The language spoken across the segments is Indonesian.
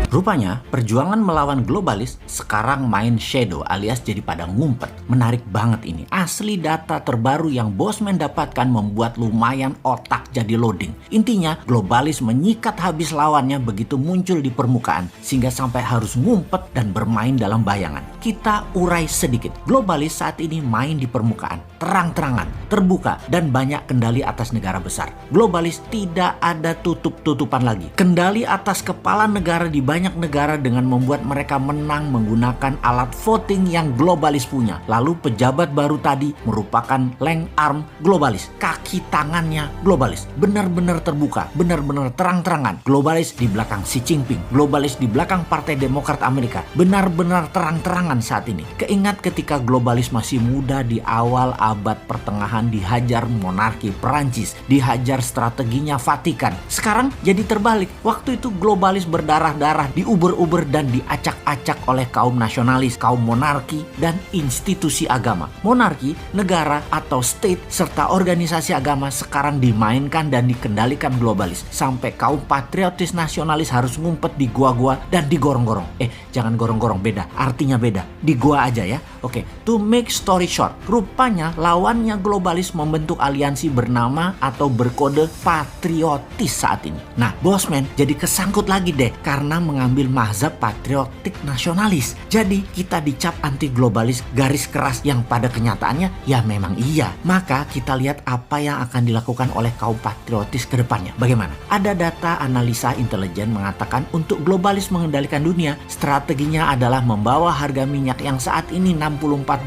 Rupanya, perjuangan melawan globalis sekarang main shadow alias jadi pada ngumpet. Menarik banget ini. Asli data terbaru yang Bosman dapatkan membuat lumayan otak jadi loading. Intinya, globalis menyikat habis lawannya begitu muncul di permukaan, sehingga sampai harus ngumpet dan bermain dalam bayangan. Kita urai sedikit. Globalis saat ini main di permukaan, terang-terangan, terbuka, dan banyak kendali atas negara besar. Globalis tidak ada tutup-tutupan lagi. Kendali atas kepala negara di banyak negara dengan membuat mereka menang menggunakan alat voting yang globalis punya. Lalu pejabat baru tadi merupakan leng arm globalis. Kaki tangannya globalis. Benar-benar terbuka, benar-benar terang-terangan. Globalis di belakang Xi Jinping, globalis di belakang Partai Demokrat Amerika. Benar-benar terang-terangan saat ini. Keingat ketika globalis masih muda di awal abad pertengahan dihajar monarki Perancis, dihajar strateginya Vatikan. Sekarang jadi terbalik. Waktu itu globalis berdarah-darah diuber-uber dan diacak-acak oleh kaum nasionalis, kaum monarki, dan institusi agama. Monarki, negara atau state, serta organisasi agama sekarang dimainkan dan dikendalikan globalis. Sampai kaum patriotis nasionalis harus ngumpet di gua-gua dan di gorong-gorong. Jangan gorong-gorong, beda. Artinya beda. Di gua aja ya. Oke, to make story short, rupanya lawannya globalis membentuk aliansi bernama atau berkode patriotis saat ini. Nah, Bosman jadi kesangkut lagi deh karena mengambil mazhab patriotik nasionalis. Jadi kita dicap anti globalis garis keras yang pada kenyataannya ya memang iya. Maka kita lihat apa yang akan dilakukan oleh kaum patriotis ke depannya. Bagaimana? Ada data analisa intelijen mengatakan untuk globalis mengendalikan dunia, strateginya adalah membawa harga minyak yang saat ini $64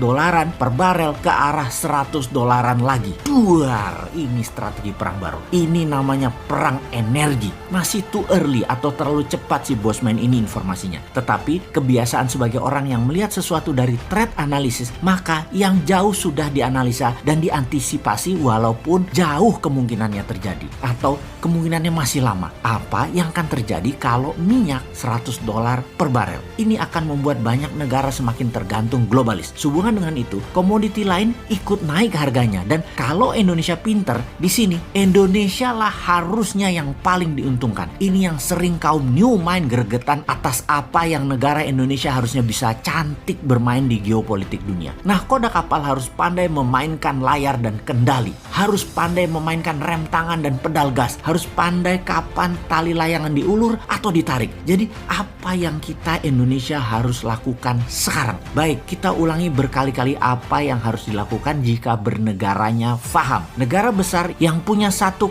per barel ke arah $100 lagi. Duar, ini strategi perang baru. Ini namanya perang energi. Masih too early atau terlalu cepat si Bosman ini informasinya. Tetapi kebiasaan sebagai orang yang melihat sesuatu dari threat analysis, maka yang jauh sudah dianalisa dan diantisipasi walaupun jauh kemungkinannya terjadi atau kemungkinannya masih lama. Apa yang akan terjadi kalau minyak $100 per barel? Ini akan membuat banyak negara semakin tergantung globalis. Sehubungan dengan itu, komoditi lain ikut naik harganya. Dan kalau Indonesia pinter, di sini Indonesia lah harusnya yang paling diuntungkan. Ini yang sering kaum new mind gregetan atas apa yang negara Indonesia harusnya bisa cantik bermain di geopolitik dunia. Nah, koda kapal harus pandai memainkan layar dan kendali. Harus pandai memainkan rem tangan dan pedal gas. Harus pandai kapan tali layangan diulur atau ditarik. Jadi apa yang kita Indonesia harus lakukan sekarang? Baik, kita ulangi berkali-kali apa yang harus dilakukan jika bernegaranya faham. Negara besar yang punya 1,5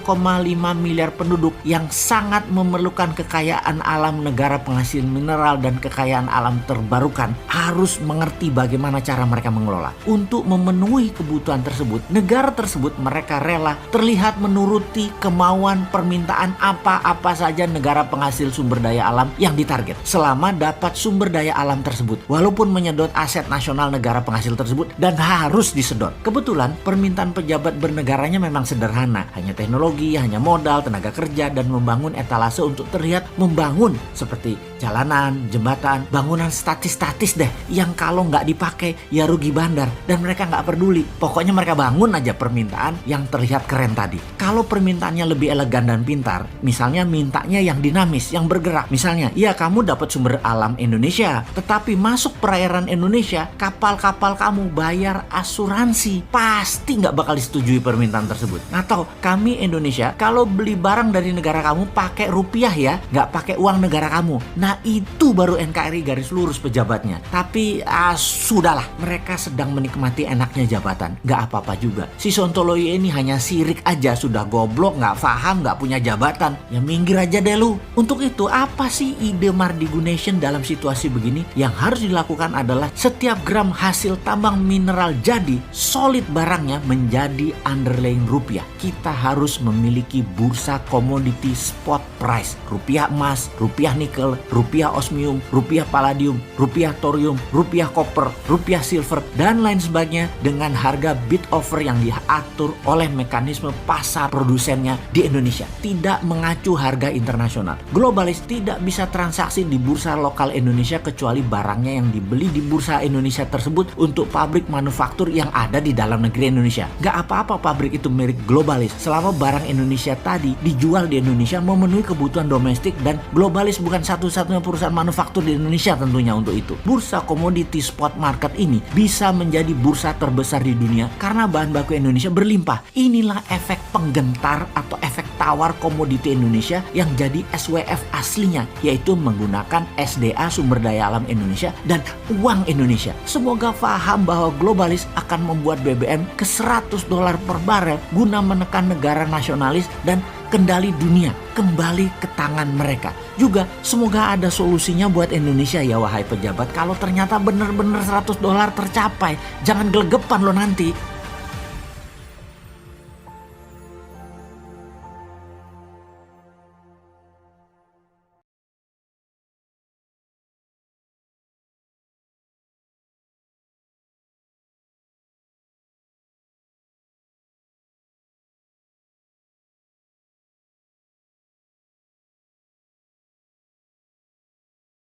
miliar penduduk yang sangat memerlukan kekayaan alam negara penghasil mineral dan kekayaan alam terbarukan harus mengerti bagaimana cara mereka mengelola. Untuk memenuhi kebutuhan tersebut, negara tersebut mereka rela terlihat menuruti kemauan permintaan apa-apa saja negara penghasil sumber daya alam yang ditarget selama dapat sumber daya alam tersebut walaupun menyedot aset nasional negara penghasil tersebut dan harus disedot. Kebetulan permintaan pejabat bernegaranya memang sederhana, hanya teknologi, hanya modal, tenaga kerja, dan membangun etalase untuk terlihat membangun seperti jalanan, jembatan, bangunan statis-statis deh yang kalau nggak dipakai ya rugi bandar dan mereka nggak peduli. Pokoknya mereka bangun aja permintaan yang terlihat keren tadi. Kalau permintaannya lebih elegan dan pintar, misalnya mintanya yang dinamis, yang bergerak. Misalnya, ya kamu dapat sumber alam Indonesia, tetapi masuk perairan Indonesia, kapal-kapal kamu bayar asuransi. Pasti nggak bakal disetujui permintaan tersebut. Atau kami Indonesia, kalau beli barang dari negara kamu pakai rupiah ya, nggak pakai uang negara kamu. Nah itu baru NKRI garis lurus pejabatnya. Tapi sudahlah, mereka sedang menikmati enaknya jabatan. Nggak apa-apa juga. Si Sontoloyo ini hanya sirik aja, sudah goblok, nggak paham, nggak punya jabatan. Ya minggir aja deh lu. Untuk itu apa sih ide Mardigu Nation dalam situasi begini? Yang harus dilakukan adalah setiap gram hasil tambang mineral jadi solid barangnya menjadi underlying rupiah. Kita harus memiliki bursa komoditi spot price. Rupiah emas, rupiah nikel, rupiah osmium, rupiah palladium, rupiah thorium, rupiah koper, rupiah silver, dan lain sebagainya dengan harga bid offer yang diatur oleh mekanisme pasar produsennya di Indonesia. Tidak mengacu harga internasional. Globalis tidak bisa transaksi di bursa lokal Indonesia kecuali barangnya yang dibeli di bursa Indonesia tersebut untuk pabrik manufaktur yang ada di dalam negeri Indonesia. Gak apa-apa pabrik itu milik globalis selama barang Indonesia tadi dijual di Indonesia memenuhi kebutuhan domestik dan globalis bukan satu-satunya satu-satunya perusahaan manufaktur di Indonesia tentunya untuk itu. Bursa komoditi spot market ini bisa menjadi bursa terbesar di dunia karena bahan baku Indonesia berlimpah. Inilah efek penggentar atau efek tawar komoditi Indonesia yang jadi SWF aslinya, yaitu menggunakan SDA sumber daya alam Indonesia dan uang Indonesia. Semoga paham bahwa globalis akan membuat BBM ke $100 per barel guna menekan negara nasionalis dan kendali dunia kembali ke tangan mereka. Juga semoga ada solusinya buat Indonesia ya wahai pejabat. Kalau ternyata benar-benar $100 tercapai, jangan gelegepan lo nanti.